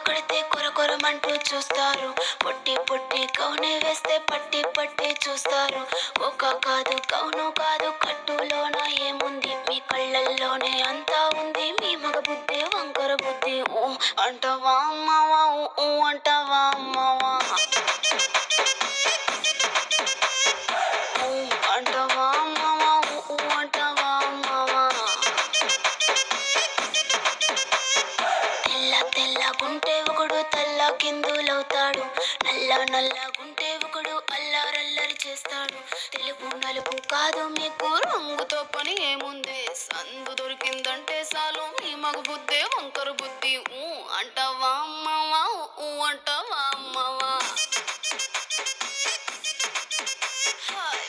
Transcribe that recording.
కొడితే కొరకొరమంటూ చూస్తారు. పొట్టి పొట్టి కౌనే వేస్తే పట్టి పట్టి చూస్తారు. ఒక కాదు కౌను కాదు కట్టులోన ఏముంది, మీ కళ్ళల్లోనే అంతా ఉంది. మీ మగ బుద్ధి వంకర బుద్ధి. ఊ అంటావా అమ్మావా, ఊ అంటావా అమ్మావా, ఊ అంటావా అమ్మావా, ఊ అంటావా అమ్మావా. తెల్ల తెల్లగుంటే ఒకడు తెల్ల కిందులవుతాడు. నల్ల నల్లగుంటే ఒకడు అల్లారల్లరి చేస్తాడు. తెలుపు నలుపు కాదు మీకు రంగుతో పని ఏముంది, సందు దొరికిందంటే చాలు మీ మగ బుద్ధే వంకర బుద్ధి. ఊ అంటావా అమ్మావా, ఊ అంటావా అమ్మావా. హాయ్